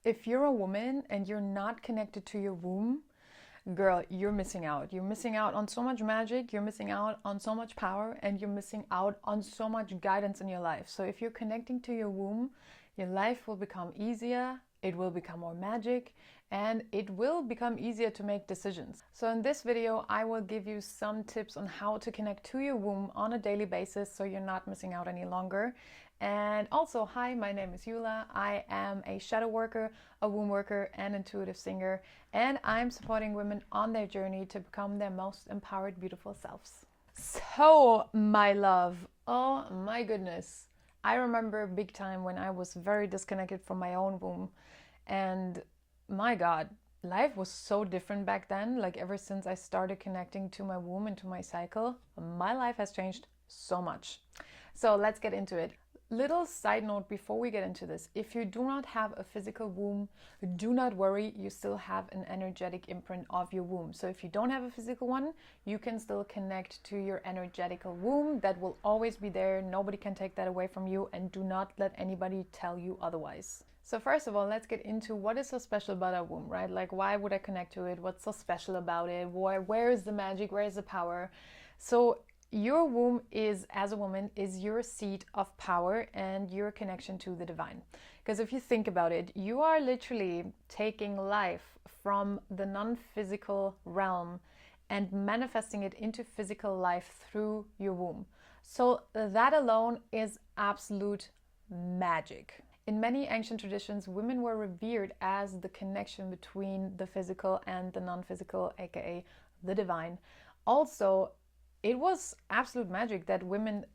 If you're a woman and you're not connected to your womb, girl, you're missing out. You're missing out on so much magic, you're missing out on so much power, and you're missing out on so much guidance in your life. So if you're connecting to your womb, your life will become easier, it will become more magic, and it will become easier to make decisions. So in this video, I will give you some tips on how to connect to your womb on a daily basis so you're not missing out any longer. And also, hi, my name is Yula. I am a shadow worker, a womb worker, and intuitive singer, and I'm supporting women on their journey to become their most empowered, beautiful selves. So, my love, oh my goodness. I remember big time when I was very disconnected from my own womb, and my God, life was so different back then. Like, ever since I started connecting to my womb and to my cycle, my life has changed so much. So let's get into it. Little side note before we get into this: if you do not have a physical womb, do not worry, you still have an energetic imprint of your womb. So if you don't have a physical one, you can still connect to your energetical womb. That will always be there. Nobody can take that away from you, and do not let anybody tell you otherwise. So first of all, let's get into what is so special about our womb, right? Like, why would I connect to it? What's so special about it? Where is the magic? Where is the power? So your womb is, as a woman, is your seat of power and your connection to the divine. Because if you think about it, you are literally taking life from the non-physical realm and manifesting it into physical life through your womb. So that alone is absolute magic. In many ancient traditions, women were revered as the connection between the physical and the non-physical, aka the divine. Also, it was absolute magic that women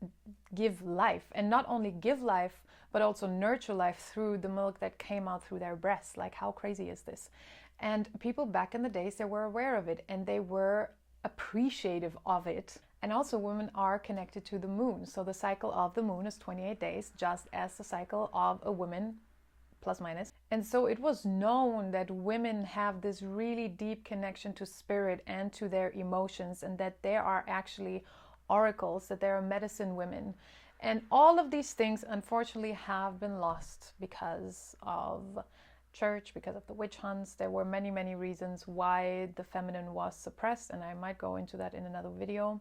give life, and not only give life, but also nurture life through the milk that came out through their breasts. Like, how crazy is this? And people back in the days, they were aware of it and they were appreciative of it. And also, women are connected to the moon. So the cycle of the moon is 28 days, just as the cycle of a woman, plus minus. And so it was known that women have this really deep connection to spirit and to their emotions, and that there are actually oracles, that there are medicine women. And all of these things, unfortunately, have been lost because of church, because of the witch hunts. There were many, many reasons why the feminine was suppressed, and I might go into that in another video.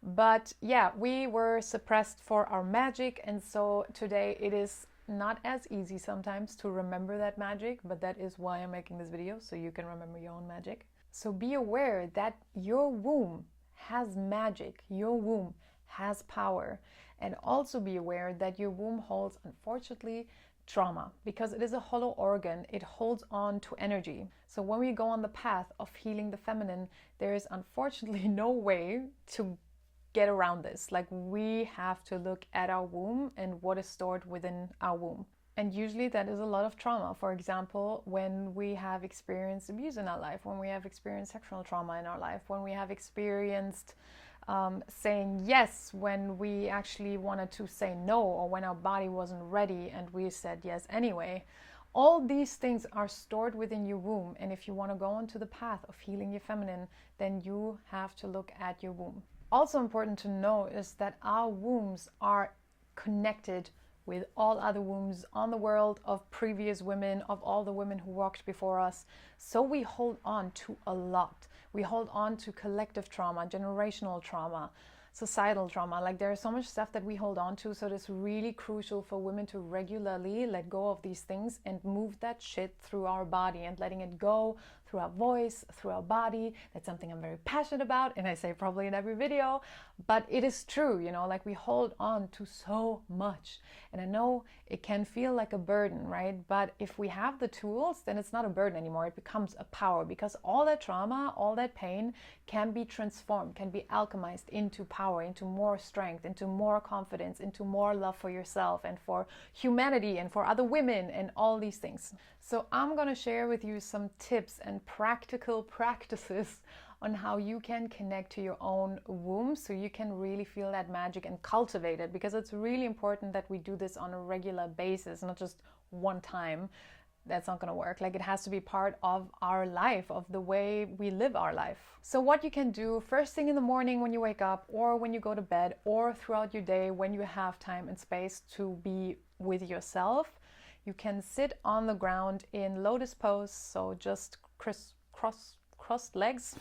But yeah, we were suppressed for our magic, and so today it is not as easy sometimes to remember that magic, but that is why I'm making this video, so you can remember your own magic. So be aware that your womb has magic, your womb has power, and also be aware that your womb holds, unfortunately, trauma, because it is a hollow organ. It holds on to energy. So when we go on the path of healing the feminine, there is unfortunately no way to get around this. Like, we have to look at our womb and what is stored within our womb. And usually that is a lot of trauma. For example, when we have experienced abuse in our life, when we have experienced sexual trauma in our life, when we have experienced saying yes when we actually wanted to say no, or when our body wasn't ready and we said yes anyway. All these things are stored within your womb. And if you want to go onto the path of healing your feminine, then you have to look at your womb. Also important to know is that our wombs are connected with all other wombs on the world, of previous women, of all the women who walked before us. So we hold on to a lot. We hold on to collective trauma, generational trauma, societal trauma. Like, there is so much stuff that we hold on to. So it's really crucial for women to regularly let go of these things and move that shit through our body, and letting it go through our voice, through our body. That's something I'm very passionate about, and I say probably in every video, but it is true, you know, like, we hold on to so much. And I know it can feel like a burden, right? But if we have the tools, then it's not a burden anymore. It becomes a power, because all that trauma, all that pain can be transformed, can be alchemized into power, into more strength, into more confidence, into more love for yourself and for humanity and for other women and all these things. So I'm going to share with you some tips and practical practices on how you can connect to your own womb, so you can really feel that magic and cultivate it, because it's really important that we do this on a regular basis, not just one time. That's not going to work. Like, it has to be part of our life, of the way we live our life. So what you can do first thing in the morning when you wake up, or when you go to bed, or throughout your day when you have time and space to be with yourself, You can sit on the ground in lotus pose, so just crossed legs.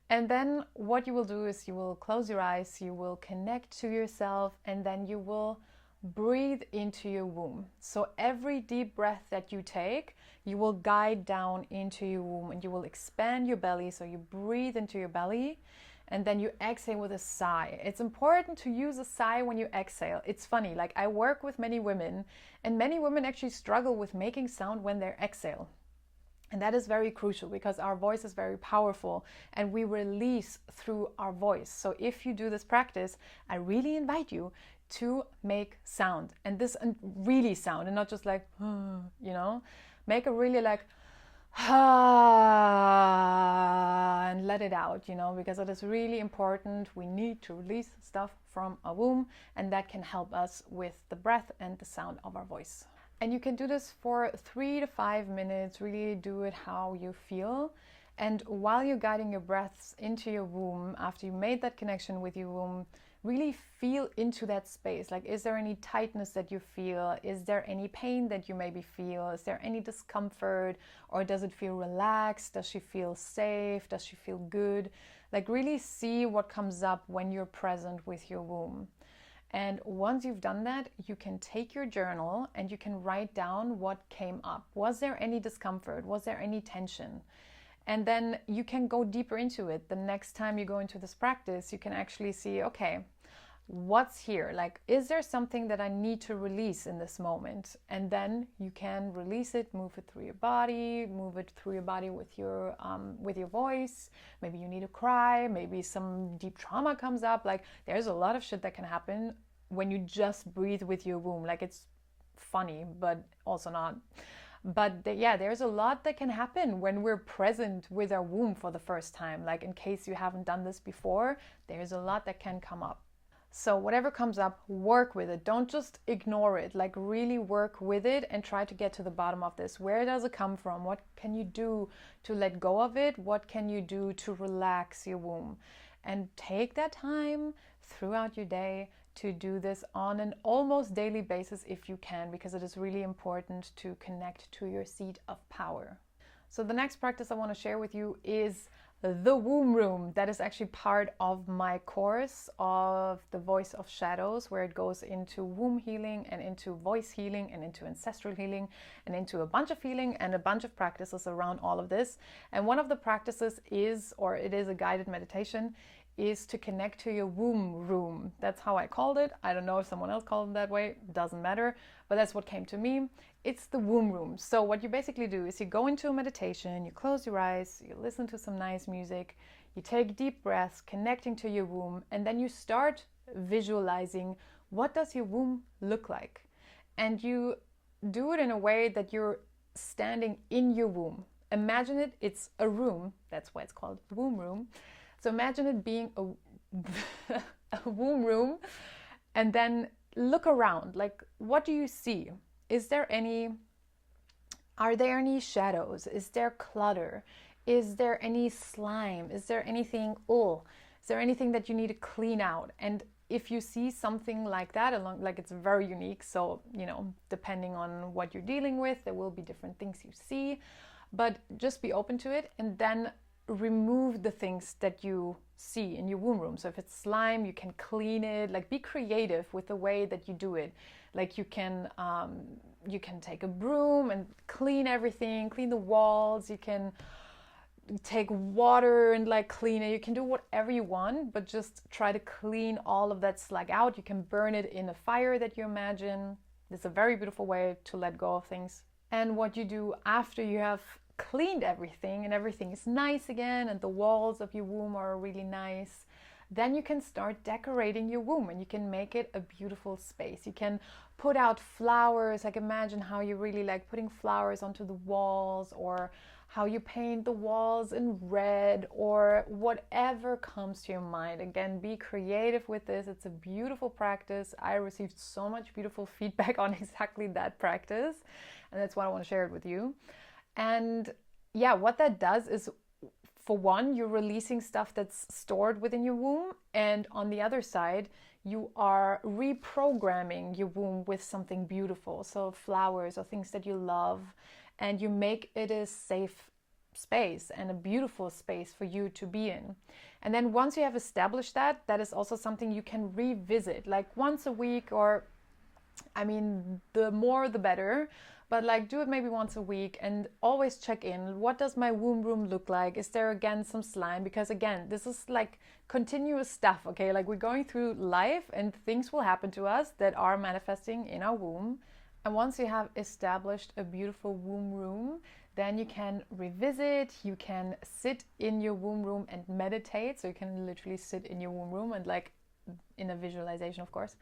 And then what you will do is you will close your eyes, you will connect to yourself, and then you will breathe into your womb. So every deep breath that you take, you will guide down into your womb and you will expand your belly. So you breathe into your belly and then you exhale with a sigh. It's important to use a sigh when you exhale. It's funny, like I work with many women and many women actually struggle with making sound when they exhale. And that is very crucial because our voice is very powerful and we release through our voice. So if you do this practice, I really invite you to make sound, and this really sound, and not just like, you know, make a really like, and let it out, you know, because it is really important. We need to release stuff from our womb, and that can help us with the breath and the sound of our voice. And you can do this for 3 to 5 minutes, really do it how you feel. And while you're guiding your breaths into your womb, after you made that connection with your womb, really feel into that space. Like, is there any tightness that you feel? Is there any pain that you maybe feel? Is there any discomfort? Or does it feel relaxed? Does she feel safe? Does she feel good? Like, really see what comes up when you're present with your womb. And once you've done that, you can take your journal and you can write down what came up. Was there any discomfort? Was there any tension? And then you can go deeper into it. The next time you go into this practice, you can actually see, okay, what's here? Like, is there something that I need to release in this moment? And then you can release it, move it through your body, with your voice. Maybe you need to cry, maybe some deep trauma comes up. Like, there's a lot of shit that can happen when you just breathe with your womb. Like, it's funny, but also not. But there's a lot that can happen when we're present with our womb for the first time. Like, in case you haven't done this before, there's a lot that can come up. So whatever comes up, work with it. Don't just ignore it. Like, really work with it and try to get to the bottom of this. Where does it come from? What can you do to let go of it? What can you do to relax your womb? And take that time throughout your day to do this on an almost daily basis if you can, because it is really important to connect to your seat of power. So the next practice I want to share with you is the womb room. That is actually part of my course of the Voice of Shadows, where it goes into womb healing and into voice healing and into ancestral healing and into a bunch of healing and a bunch of practices around all of this. And one of the practices is a guided meditation, is to connect to your womb room. That's how I called it. I don't know if someone else called it that way, doesn't matter, but that's what came to me. It's the womb room. So what you basically do is you go into a meditation, you close your eyes, you listen to some nice music, you take deep breaths, connecting to your womb, and then you start visualizing what does your womb look like. And you do it in a way that you're standing in your womb. Imagine it's a room, that's why it's called the womb room. So imagine it being a womb room, and then look around. Like, what do you see? Are there any shadows? Is there clutter? Is there any slime? Is there anything, is there anything that you need to clean out? And if you see something like that, like, it's very unique. So, you know, depending on what you're dealing with, there will be different things you see, but just be open to it. And then remove the things that you see in your womb room. So if it's slime, you can clean it. Like, be creative with the way that you do it. Like, you can take a broom and clean everything, clean the walls. You can take water and like clean it. You can do whatever you want, but just try to clean all of that slag out. You can burn it in a fire that you imagine. It's a very beautiful way to let go of things. And what you do after you have cleaned everything and everything is nice again and the walls of your womb are really nice, then you can start decorating your womb and you can make it a beautiful space. You can put out flowers. Like, imagine how you really like putting flowers onto the walls, or how you paint the walls in red, or whatever comes to your mind. Again, be creative with this. It's a beautiful practice. I received so much beautiful feedback on exactly that practice, and that's why I want to share it with you. And yeah, what that does is, for one, you're releasing stuff that's stored within your womb. And on the other side, you are reprogramming your womb with something beautiful, so flowers or things that you love, and you make it a safe space and a beautiful space for you to be in. And then once you have established that, that is also something you can revisit, like once a week, or I mean, the more the better, but like do it maybe once a week and always check in. What does my womb room look like? Is there again some slime? Because again, this is like continuous stuff, okay? Like we're going through life and things will happen to us that are manifesting in our womb. And once you have established a beautiful womb room, then you can revisit, you can sit in your womb room and meditate. So you can literally sit in your womb room and like in a visualization, of course.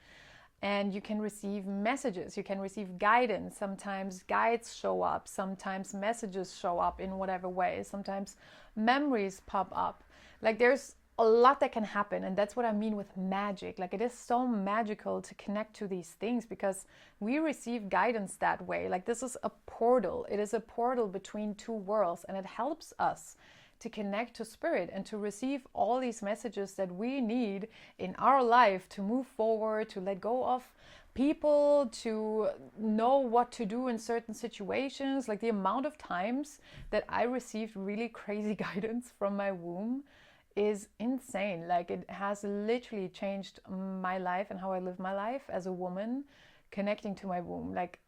And you can receive messages, you can receive guidance. Sometimes guides show up, sometimes messages show up in whatever way, sometimes memories pop up. Like there's a lot that can happen, and that's what I mean with magic. Like it is so magical to connect to these things because we receive guidance that way. Like this is a portal, it is a portal between two worlds, and it helps us to connect to spirit and to receive all these messages that we need in our life to move forward, to let go of people, to know what to do in certain situations. Like the amount of times that I received really crazy guidance from my womb is insane. Like it has literally changed my life and how I live my life as a woman, connecting to my womb. Like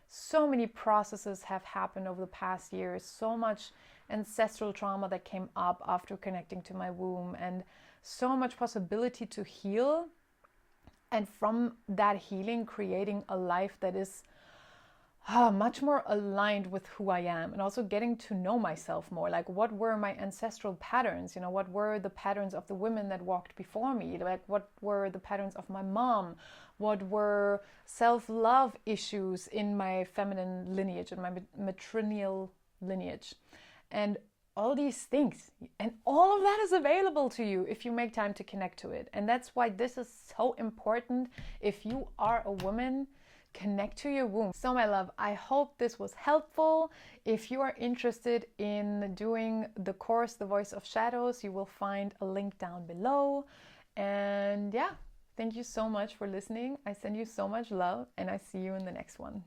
so many processes have happened over the past years, so much ancestral trauma that came up after connecting to my womb, and so much possibility to heal, and from that healing creating a life that is much more aligned with who I am, and also getting to know myself more. Like what were my ancestral patterns, you know, what were the patterns of the women that walked before me, like what were the patterns of my mom, what were self-love issues in my feminine lineage and my matrilineal lineage, and all these things. And all of that is available to you if you make time to connect to it. And that's why this is so important. If you are a woman, connect to your womb. So my love, I hope this was helpful. If you are interested in doing the course, The Voice of Shadows, you will find a link down below. And yeah, thank you so much for listening. I send you so much love, and I see you in the next one.